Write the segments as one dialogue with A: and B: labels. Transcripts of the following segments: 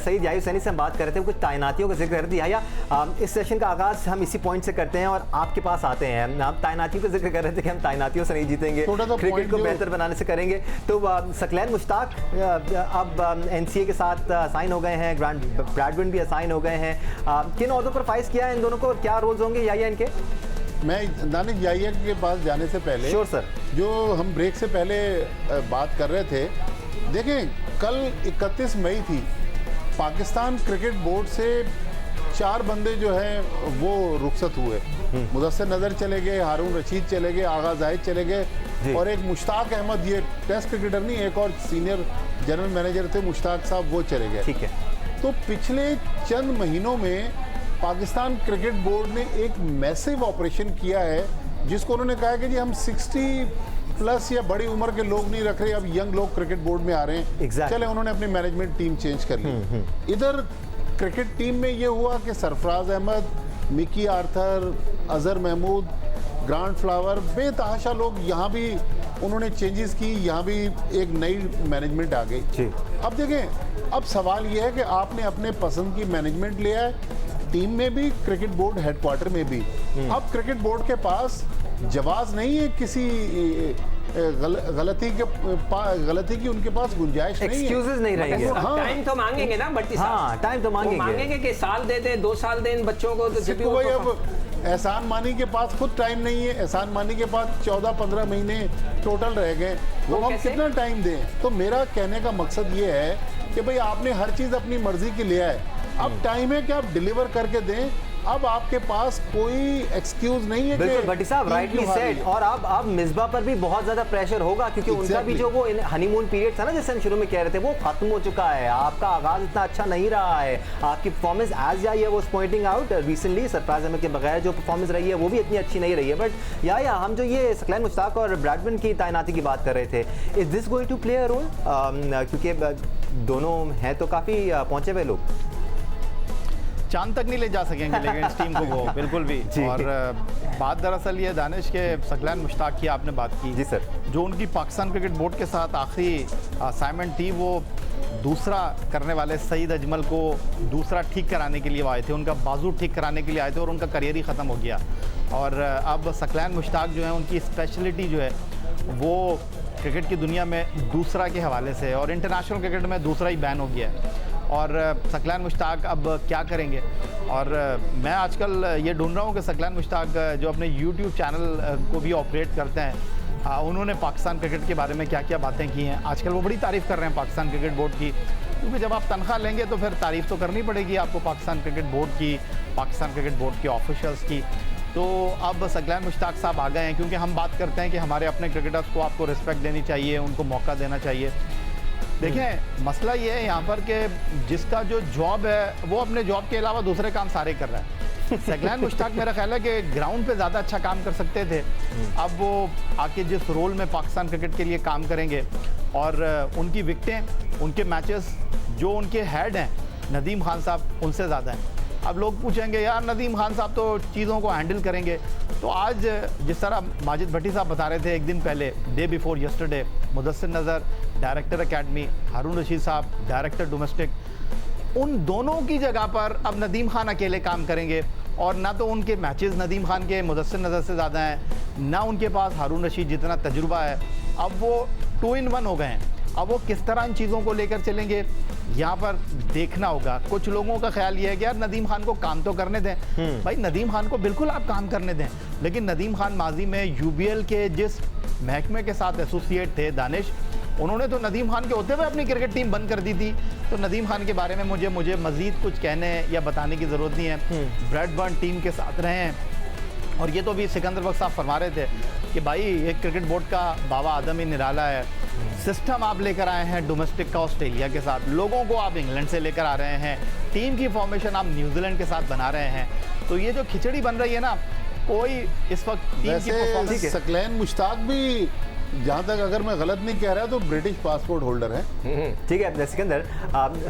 A: सईद यायूब सैनी से हम बात कर रहे थे, कुछ तैनातियों का जिक्र कर दिया या इस सेशन का आगाज़ हम इसी पॉइंट से करते हैं और आपके पास आते हैं। हम तैनातियों का जिक्र कर रहे थे कि हम तैनातियों से नहीं जीतेंगे, क्रिकेट को बेहतर बनाने से करेंगे। तो सकलैन मुश्ताक अब NCA के साथ साइन हो गए हैं, ब्रैडबर्न भी असाइन हो गए हैं। किन ओहदों पर फाइज किया है इन दोनों को और क्या रोल्स होंगे या इनके?
B: मैं दानिश याहिया के पास जाने से पहले
A: श्योर सर, जो
B: हम ब्रेक से पहले बात कर रहे थे, देखें कल 31 मई थी, पाकिस्तान क्रिकेट बोर्ड से 4 बंदे जो हैं वो रुखसत हुए। मुदस्सिर नज़र चले गए, हारून रशीद चले गए, आगा जाहिद चले गए और एक मुश्ताक अहमद, ये टेस्ट क्रिकेटर नहीं, एक और सीनियर जनरल मैनेजर थे मुश्ताक साहब, वो चले गए।
A: ठीक है।
B: तो पिछले चंद महीनों में पाकिस्तान क्रिकेट बोर्ड ने एक मैसिव ऑपरेशन किया है, जिसको उन्होंने कहा कि जी हम 60 प्लस या बड़ी उम्र के लोग नहीं रख रहे, अब यंग लोग क्रिकेट बोर्ड में आ रहे हैं। चले उन्होंने अपनी मैनेजमेंट टीम चेंज कर ली। इधर क्रिकेट टीम में ये हुआ कि Sarfaraz Ahmed, Mickey Arthur, Azhar Mahmood, Grant Flower, बेतहाशा लोग, यहाँ भी उन्होंने चेंजेस की, यहाँ भी एक नई मैनेजमेंट आ गई। अब देखें, अब सवाल ये है कि आपने अपने पसंद की मैनेजमेंट लिया है, टीम में भी, क्रिकेट बोर्ड हेडक्वार्टर में भी। अब क्रिकेट बोर्ड के पास जवाब नहीं है किसी गलती की, उनके पास गुंजाइश नहीं है,
A: एक्सक्यूजेस नहीं रहेंगे।
C: हाँ, टाइम तो मांगेंगे ना, बट
A: टाइम तो
C: मांगेंगे कि साल दे दे, 2 साल दे इन बच्चों को। तो
B: भाई अब एहसान मानी के पास खुद टाइम नहीं है, एहसान मानी के पास 14-15 महीने टोटल रह गए, वो हम कितना टाइम दें? तो मेरा कहने का मकसद ये है कि भाई आपने हर चीज़ अपनी मर्जी की लिया है, अब टाइम है कि आप डिलीवर करके दें। अब आपके पास कोई एक्सक्यूज नहीं है।
A: बिल्कुल भट्टी साहब, राइटली सेड। और अब मिसबा पर भी बहुत ज्यादा प्रेशर होगा, क्योंकि उनका भी जो वो हनीमून पीरियड था ना, जैसे हम शुरू में कह रहे थे, वो खत्म हो चुका है। आपका आगाज इतना अच्छा नहीं रहा है, आपकी performance as you was pointing out recently, Sarfaraz Ahmed के बगैर जो परफॉर्मेंस रही है वो भी इतनी अच्छी नहीं रही है। बट या हम जो ये सकलैन मुश्ताक और ब्रैडबर्न की तैनाती की बात कर रहे थे, is this going to play a role? क्योंकि दोनों हैं तो काफ़ी पहुंचे हुए लोग,
D: चांद तक नहीं ले जा सकेंगे लेकिन इस टीम को वो बिल्कुल भी। और बात दरअसल ये दानिश के सकलैन मुश्ताक की आपने बात की।
A: जी सर।
D: जो उनकी पाकिस्तान क्रिकेट बोर्ड के साथ आखिरी असाइनमेंट थी, वो दूसरा करने वाले सईद अजमल को दूसरा ठीक कराने के लिए आए थे, उनका बाजू ठीक कराने के लिए आए थे और उनका करियर ही ख़त्म हो गया। और अब सकलैन मुश्ताक जो है, उनकी स्पेशलिटी जो है वो क्रिकेट की दुनिया में दूसरा के हवाले से, और इंटरनेशनल क्रिकेट में दूसरा ही बैन हो गया है। और सकलैन मुश्ताक अब क्या करेंगे? और मैं आजकल ये ढूंढ रहा हूँ कि सकलैन मुश्ताक जो अपने YouTube चैनल को भी ऑपरेट करते हैं, उन्होंने पाकिस्तान क्रिकेट के बारे में क्या क्या बातें की हैं। आजकल वो बड़ी तारीफ़ कर रहे हैं पाकिस्तान क्रिकेट बोर्ड की, क्योंकि जब आप तनख्वाह लेंगे तो फिर तारीफ़ तो करनी पड़ेगी आपको पाकिस्तान क्रिकेट बोर्ड की, पाकिस्तान क्रिकेट बोर्ड के ऑफिशियल्स की। तो अब सकलैन मुश्ताक साहब आ गए हैं, क्योंकि हम बात करते हैं कि हमारे अपने क्रिकेटर्स को आपको रिस्पेक्ट देनी चाहिए, उनको मौका देना चाहिए। देखें, मसला ये है यहाँ पर कि जिसका जो जॉब है वो अपने जॉब के अलावा दूसरे काम सारे कर रहा है। सकलैन मुश्ताक मेरा ख्याल है कि ग्राउंड पे ज़्यादा अच्छा काम कर सकते थे, अब वो आके जिस रोल में पाकिस्तान क्रिकेट के लिए काम करेंगे, और उनकी विकटें, उनके मैचेस जो उनके हेड हैं नदीम खान साहब, उनसे ज़्यादा हैं। अब लोग पूछेंगे यार नदीम खान साहब तो चीज़ों को हैंडल करेंगे, तो आज जिस तरह माजिद भट्टी साहब बता रहे थे एक दिन पहले, डे बिफोर यस्टरडे, मुदस्सिर नज़र डायरेक्टर एकेडमी, हारून रशीद साहब डायरेक्टर डोमेस्टिक, उन दोनों की जगह पर अब नदीम खान अकेले काम करेंगे। और ना तो उनके मैचेस नदीम खान के मुदस्सिर नज़र से ज़्यादा हैं, ना उनके पास हारून रशीद जितना तजुर्बा है। अब वो 2 in 1 हो गए हैं। अब वो किस तरह इन चीज़ों को लेकर चलेंगे, यहाँ पर देखना होगा। कुछ लोगों का ख्याल ये है कि यार नदीम खान को काम तो करने दें। भाई नदीम खान को बिल्कुल आप काम करने दें, लेकिन नदीम खान माजी में UBL के जिस महकमे के साथ एसोसिएट थे दानिश, उन्होंने तो नदीम खान के होते हुए अपनी क्रिकेट टीम बंद कर दी थी। तो नदीम खान के बारे में मुझे मज़ीद कुछ कहने या बताने की ज़रूरत नहीं है। ब्रैडबर्न टीम के साथ रहे हैं, और ये तो भी सिकंदर बख्श साहब फरमा रहे थे कि भाई एक क्रिकेट बोर्ड का बाबा आदम ही निराला है। सिस्टम आप लेकर आए हैं डोमेस्टिक का ऑस्ट्रेलिया के साथ, लोगों को आप इंग्लैंड से लेकर आ रहे हैं, टीम की फॉर्मेशन आप न्यूजीलैंड के साथ बना रहे हैं। तो ये जो खिचड़ी बन रही है ना, कोई इस वक्त टीम की परफॉर्मेंस।
B: सकलैन मुश्ताक भी जहाँ तक अगर मैं गलत नहीं कह रहा तो ब्रिटिश पासपोर्ट होल्डर है।
A: ठीक है सिकंदर,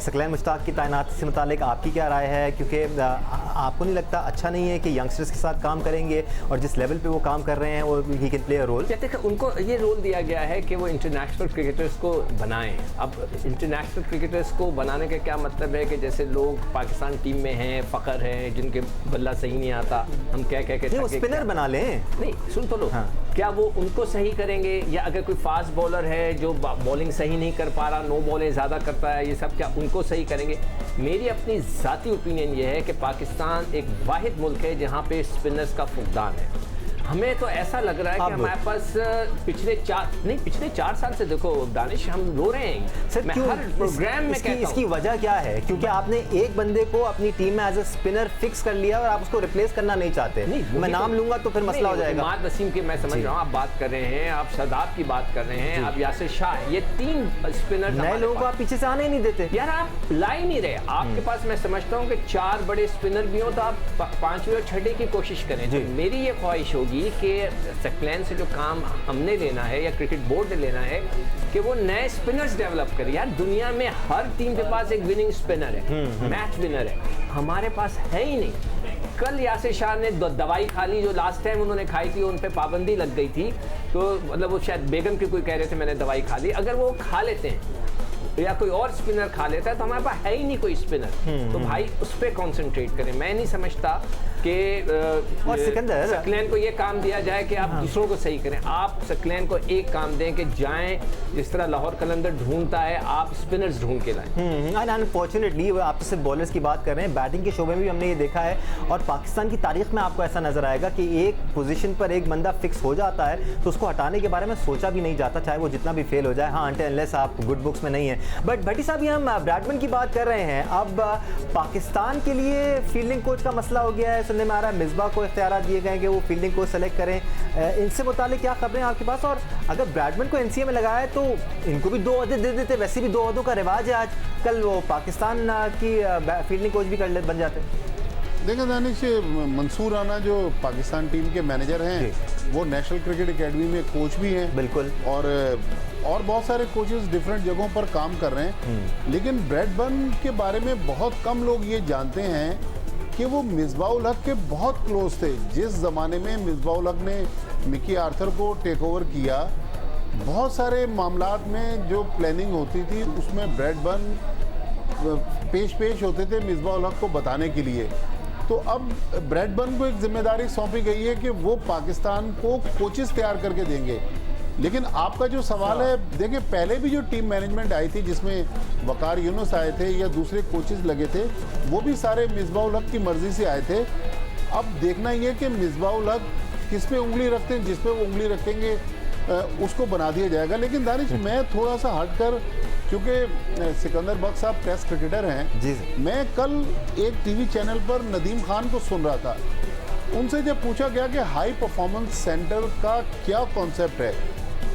A: सकलैन मुश्ताक की तैनाती से मुतालिक आपकी क्या राय है? क्योंकि आपको नहीं लगता अच्छा नहीं है कि यंगस्टर्स के साथ काम करेंगे और जिस लेवल पे वो काम कर रहे हैं वो ही कैन प्ले अ रोल?
C: कहते हैं उनको ये रोल दिया गया है कि वो इंटरनेशनल क्रिकेटर्स को बनाएं। अब इंटरनेशनल क्रिकेटर्स को बनाने का क्या मतलब है कि जैसे लोग पाकिस्तान टीम में हैं, फ़खर हैं, जिनके बल्ला सही नहीं आता, हम कह के
A: वो स्पिनर बना लें।
C: नहीं सुन तो लो,
A: हाँ।
C: क्या वो उनको सही करेंगे? या अगर कोई फास्ट बॉलर है जो बॉलिंग सही नहीं कर पा रहा, नो बॉलें ज़्यादा करता है, ये सब क्या उनको सही करेंगे? मेरी अपनी ज़ाती ओपिनियन ये है कि पाकिस्तान एक वाहिद मुल्क है जहाँ पे स्पिनर्स का फुकदान है। हमें तो ऐसा लग रहा है कि हमारे पास पिछले 4 साल से देखो दानिश, हम रो रहे हैं
A: सर।
C: मैं
A: क्यों?
C: हर प्रोग्राम में कहता हूं।
A: इसकी वजह क्या है? क्योंकि आपने एक बंदे को अपनी टीम में एज अ स्पिनर फिक्स कर लिया और आप उसको रिप्लेस करना नहीं चाहते। मैं नाम लूंगा तो फिर मसला हो जाएगा।
C: इमाद वसीम की मैं समझ रहा हूँ आप बात कर रहे हैं, आप शदाब की बात कर रहे हैं, आप यासिर शाह, ये 3 स्पिनर
A: नए लोगों को आप पीछे से आने ही नहीं देते
C: यार। आप ला ही नहीं रहे। आपके पास मैं समझता हूँ कि 4 बड़े स्पिनर भी हो तो आप 5वें और 6ठे की कोशिश करें। तो मेरी ये ख्वाहिश होगी कि सकलैन से जो काम हमने लेना है या क्रिकेट बोर्ड ने लेना है कि वो नए स्पिनर्स डेवलप करे। यार दुनिया में हर टीम के पास एक विनिंग स्पिनर है, मैच विनर है, हमारे पास है ही नहीं। कल यासिर शाह ने दवाई खा ली, जो लास्ट टाइम उन्होंने खाई थी उन पे पाबंदी लग गई थी, तो मतलब वो शायद बेगम की कोई कह रहे थे मैंने दवाई खा ली। अगर वो खा लेते हैं या कोई और स्पिनर खा लेता है तो हमारे पास है ही नहीं कोई स्पिनर, तो भाई उस पर कॉन्सेंट्रेट करें। मैं नहीं समझता कि
A: और सिकंदर
C: सकलैन को ये काम दिया जाए कि आप दूसरों को सही करें। आप सकलैन को एक काम दें कि जाएं, जिस तरह लाहौर कलंदर ढूंढता है आप स्पिनर्स ढूंढ के लाएं।
A: अनफॉर्चुनेटली आप तो सिर्फ बॉलर्स की बात कर रहे हैं, बैटिंग के शोबे में भी हमने ये देखा है और पाकिस्तान की तारीख में आपको ऐसा नजर आएगा कि एक पोजीशन पर एक बंदा फिक्स हो जाता है तो उसको हटाने के बारे में सोचा भी नहीं जाता, चाहे वो जितना भी फेल हो जाए। हाँ, अनलेस आप गुड बुक्स में नहीं है। बट भट्टी साहब, हम ब्रैडमैन की बात कर रहे हैं। अब पाकिस्तान के लिए फील्डिंग कोच का मसला हो गया है, सुनने में आ रहा है मिसबाह को इख्तियार दिए गए कि वो फील्डिंग कोच सेलेक्ट करें। इनसे मुतालिक क्या खबरें आपके पास? और अगर ब्रैडमैन को एनसीए में लगाया है तो इनको भी 2 ओहदे दे देते, वैसे भी 2 ओहदों का रिवाज है। आज कल वो पाकिस्तान की फील्डिंग कोच भी बन जाते।
B: देखिए दानिश, मंसूर राना जो पाकिस्तान टीम के मैनेजर हैं, वो नेशनल क्रिकेट एकेडमी में कोच भी हैं।
A: बिल्कुल।
B: और बहुत सारे कोचेस डिफरेंट जगहों पर काम कर रहे हैं। लेकिन ब्रैडमैन के बारे में बहुत कम लोग ये जानते हैं कि वो मिसबाह उल हक के बहुत क्लोज थे। जिस ज़माने में मिसबाह उल हक ने मिकी आर्थर को टेक ओवर किया, बहुत सारे मामलात में जो प्लानिंग होती थी उसमें ब्रैडमैन पेश होते थे मिसबाह उल हक को बताने के लिए। तो अब ब्रैडमैन को एक जिम्मेदारी सौंपी गई है कि वो पाकिस्तान को कोचेस तैयार करके देंगे। लेकिन आपका जो सवाल है, देखिए पहले भी जो टीम मैनेजमेंट आई थी जिसमें वकार यूनुस आए थे या दूसरे कोचेस लगे थे, वो भी सारे मिसबाह उल हक की मर्जी से आए थे। अब देखना ये कि मिसबाह उल हक किस पे उंगली रखते हैं, जिस पे वो उंगली रखेंगे उसको बना दिया जाएगा। लेकिन दानिश, मैं थोड़ा सा हटकर, क्योंकि सिकंदर बख्श साहब टेस्ट क्रिकेटर हैं
A: जी,
B: मैं कल एक टीवी चैनल पर नदीम खान को सुन रहा था। उनसे जब पूछा गया कि हाई परफॉर्मेंस सेंटर का क्या कॉन्सेप्ट है,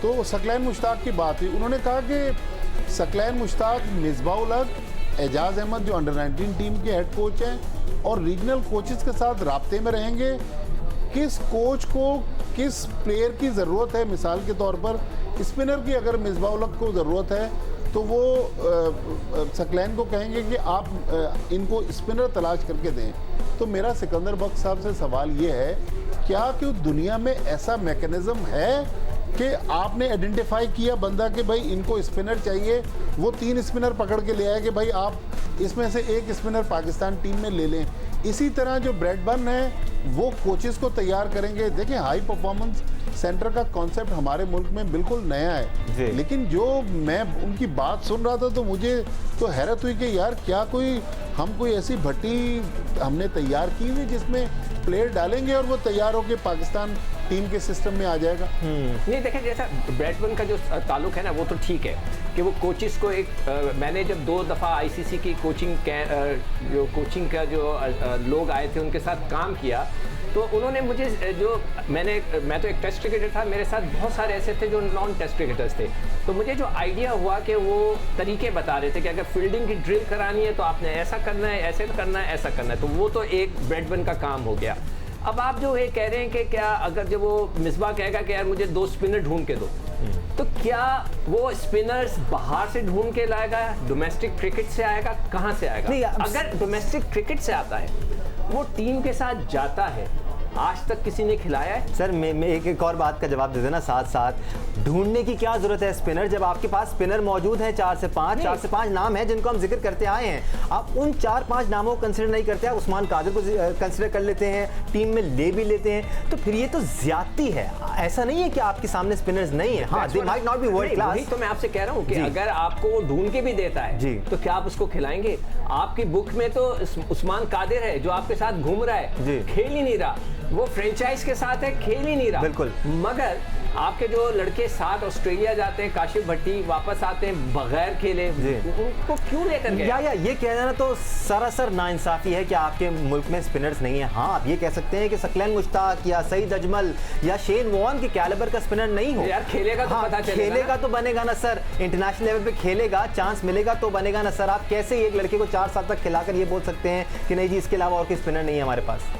B: तो सकलैन मुश्ताक की बात हुई। उन्होंने कहा कि सकलैन मुश्ताक, मिसबाह उल हक, एजाज अहमद जो अंडर 19 टीम के हेड कोच हैं और रीजनल कोचेस के साथ राब्ते में रहेंगे। किस कोच को किस प्लेयर की ज़रूरत है, मिसाल के तौर पर स्पिनर की अगर मिसबाह उल हक को ज़रूरत है तो वो सकलैन को कहेंगे कि आप इनको स्पिनर तलाश करके दें। तो मेरा सिकंदर बख्श साहब से सवाल ये है, क्या कि दुनिया में ऐसा मैकेनिज़्म है कि आपने आइडेंटिफाई किया बंदा कि भाई इनको स्पिनर चाहिए, वो 3 स्पिनर पकड़ के ले आए कि भाई आप इसमें से एक स्पिनर पाकिस्तान टीम में ले लें। इसी तरह जो ब्रैडमैन है वो कोचेस को तैयार करेंगे। देखिए, हाई परफॉर्मेंस सेंटर का कॉन्सेप्ट हमारे मुल्क में बिल्कुल नया है, लेकिन जो मैं उनकी बात सुन रहा था तो मुझे तो हैरत हुई कि यार क्या हम कोई ऐसी भट्टी हमने तैयार की हुई जिसमें प्लेयर डालेंगे और वो तैयार होकर पाकिस्तान टीम के सिस्टम में आ जाएगा।
C: नहीं, देखिए जैसा ब्रैडमैन का जो ताल्लुक है ना, वो तो ठीक है कि वो कोचेस को मैंने जब 2 दफ़ा आईसीसी की कोचिंग का जो लोग आए थे उनके साथ काम किया, तो उन्होंने मुझे मैं तो एक टेस्ट क्रिकेटर था, मेरे साथ बहुत सारे ऐसे थे जो नॉन टेस्ट क्रिकेटर्स थे। तो मुझे जो आइडिया हुआ कि वो तरीके बता रहे थे कि अगर फील्डिंग की ड्रिल करानी है तो आपने ऐसा करना है, ऐसे करना है, ऐसा करना है। तो वो तो एक ब्रैडमैन का काम हो गया। अब आप जो है कह रहे हैं कि क्या अगर जब वो मिसबा कहेगा कि यार मुझे 2 स्पिनर ढूंढ के दो, तो क्या वो स्पिनर्स बाहर से ढूंढ के लाएगा, डोमेस्टिक क्रिकेट से आएगा, कहां से
A: नहीं,
C: आएगा? अगर डोमेस्टिक क्रिकेट से आता है, वो टीम के साथ जाता है, आज तक किसी ने खिलाया है?
A: सर मैं एक और बात का जवाब दे देना साथ साथ, ढूंढने की क्या जरूरत है स्पिनर, जब आपके पास स्पिनर मौजूद है 4 से 5 नाम है जिनको हम जिक्र करते आए हैं। आप उन 4-5 नामों को कंसिडर नहीं करते, आप उस्मान कादिर को कंसिडर कर लेते हैं, टीम में ले भी लेते हैं, तो फिर ये तो ज्यादती है। ऐसा नहीं है कि आपके सामने स्पिनर्स नहीं है, हाँ they might not be world class.
C: तो मैं आपसे कह रहा हूँ कि अगर आपको वो ढूंढ के भी देता है
A: जी,
C: तो क्या आप उसको खिलाएंगे? आपकी बुक में तो उस्मान कादिर है जो आपके साथ घूम रहा है, खेल ही नहीं रहा, वो फ्रेंचाइज के साथ है, खेल ही नहीं रहा।
A: बिल्कुल।
C: मगर आपके जो लड़के साथ ऑस्ट्रेलिया जाते हैं, काशिफ भट्टी वापस आते हैं बगैर खेले, उनको क्यों लेकर गए?
A: या ये कह देना तो सरासर नाइंसाफी है कि आपके मुल्क में स्पिनर्स नहीं है। हाँ, आप ये कह सकते हैं कि सकलैन मुश्ताक या सईद अजमल या शेन वॉर्न के कैलिबर का स्पिनर नहीं हो।
C: यार खेलेगा तो पता चलेगा,
A: खेलेगा तो बनेगा ना सर, इंटरनेशनल लेवल पे खेलेगा, चांस मिलेगा तो बनेगा ना सर। आप कैसे एक लड़के को 4 साल तक खिलाकर ये बोल सकते हैं कि नहीं जी इसके अलावा और कोई स्पिनर नहीं है हमारे पास?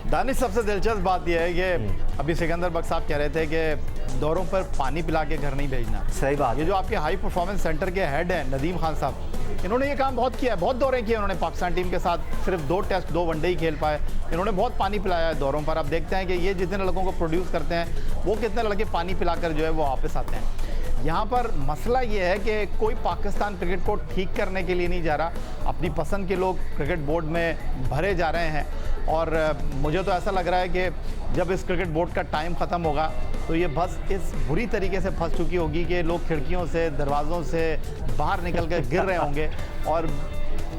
D: दानिश, सबसे दिलचस्प बात यह है कि अभी सिकंदर बख्श साहब कह रहे थे कि दौरों पर पानी पिला के घर नहीं भेजना।
A: सही बात।
D: ये जो आपके हाई परफॉर्मेंस सेंटर के हेड हैं नदीम खान साहब, इन्होंने ये काम बहुत किया है, बहुत दौरे किए उन्होंने पाकिस्तान टीम के साथ, सिर्फ 2 टेस्ट 2 वनडे ही खेल पाए, इन्होंने बहुत पानी पिलाया है दौरों पर। अब देखते हैं कि ये जितने लड़कों को प्रोड्यूस करते हैं वो कितने लड़के पानी पिलाकर जो है वो वापस आते हैं। यहाँ पर मसला ये है कि कोई पाकिस्तान क्रिकेट को ठीक करने के लिए नहीं जा रहा, अपनी पसंद के लोग क्रिकेट बोर्ड में भरे जा रहे हैं। और मुझे तो ऐसा लग रहा है कि जब इस क्रिकेट बोर्ड का टाइम ख़त्म होगा तो ये बस इस बुरी तरीके से फंस चुकी होगी कि लोग खिड़कियों से, दरवाज़ों से बाहर निकल कर गिर रहे होंगे। और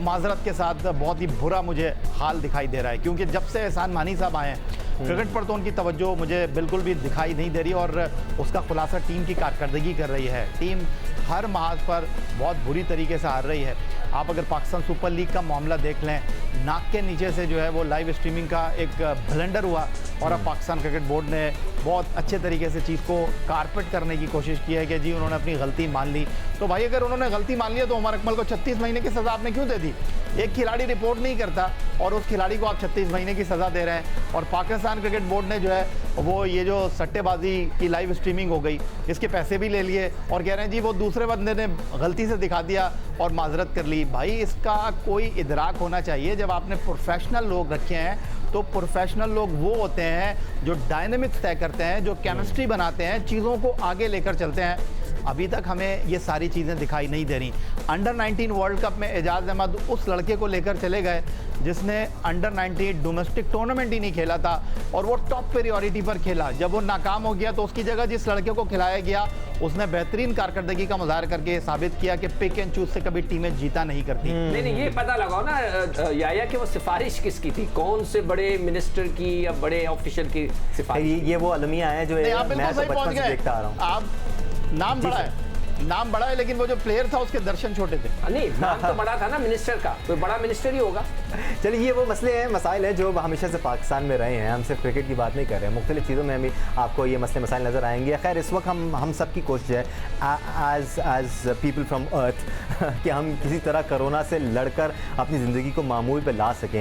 D: माजरत के साथ बहुत ही बुरा मुझे हाल दिखाई दे रहा है, क्योंकि जब से एहसान मानी साहब आए हैं क्रिकेट पर तो उनकी तवज्जो मुझे बिल्कुल भी दिखाई नहीं दे रही, और उसका खुलासा टीम की कारकर्दगी कर रही है। टीम हर महाज पर बहुत बुरी तरीके से हार रही है। आप अगर पाकिस्तान सुपर लीग का मामला देख लें, नाक के नीचे से जो है वो लाइव स्ट्रीमिंग का एक ब्लेंडर हुआ, और अब पाकिस्तान क्रिकेट बोर्ड ने बहुत अच्छे तरीके से चीज़ को कारपेट करने की कोशिश की है कि जी उन्होंने अपनी गलती मान ली। तो भाई अगर उन्होंने गलती मान लिया तो उमर अकमल को 36 महीने की सज़ा आपने क्यों दे दी? एक खिलाड़ी रिपोर्ट नहीं करता और उस खिलाड़ी को आप 36 महीने की सज़ा दे रहे हैं। और पाकिस्तान क्रिकेट बोर्ड ने जो है वो ये जो सट्टेबाजी की लाइव स्ट्रीमिंग हो गई, इसके पैसे भी ले लिए और कह रहे हैं जी वो दूसरे बंदे ने गलती से दिखा दिया और माजरत कर ली। भाई इसका कोई इदराक होना चाहिए। जब आपने प्रोफेशनल लोग रखे हैं तो प्रोफेशनल लोग वो होते हैं जो डायनामिक्स तय करते हैं, जो केमिस्ट्री बनाते हैं, चीज़ों को आगे लेकर चलते हैं। अभी तक हमें ये सारी चीज़ें दिखाई नहीं दे रही। अंडर 19 वर्ल्ड कप में एजाज अहमद उस लड़के को लेकर चले गए जिसने अंडर 19 डोमेस्टिक टूर्नामेंट ही नहीं खेला था और वो टॉप प्रायोरिटी पर खेला। जब वो नाकाम हो गया तो उसकी जगह जिस लड़के को खिलाया गया उसने बेहतरीन कारकर्दगी का मुजाहरा करके साबित किया कि पिक एंड चूज से कभी टीमें जीता नहीं करती।
C: नहीं, ये पता लगाओ ना याया कि वो सिफारिश किसकी थी, कौन से बड़े मिनिस्टर की या बड़े ऑफिशियल की सिफारिश?
A: ये वो अलमिया है जो मैं तो बचपन से देखता आ रहा हूँ।
D: आप नाम बड़ा है लेकिन वो जो प्लेयर था उसके दर्शन छोटे थे।
C: नहीं, नाम तो बड़ा था ना मिनिस्टर का, कोई बड़ा मिनिस्टर ही होगा।
A: चलिए ये वो मसले हैं, मसाइल हैं जो हमेशा से पाकिस्तान में रहे हैं। हम सिर्फ क्रिकेट की बात नहीं कर रहे हैं, मुख्तलिफ चीज़ों में हमें आपको ये मसले मसाइल नज़र आएंगे। खैर इस वक्त हम सब की कोशिश है एज पीपल फ्राम अर्थ कि हम किसी तरह कोरोना से लड़कर अपनी ज़िंदगी को मामूल पे ला सकें।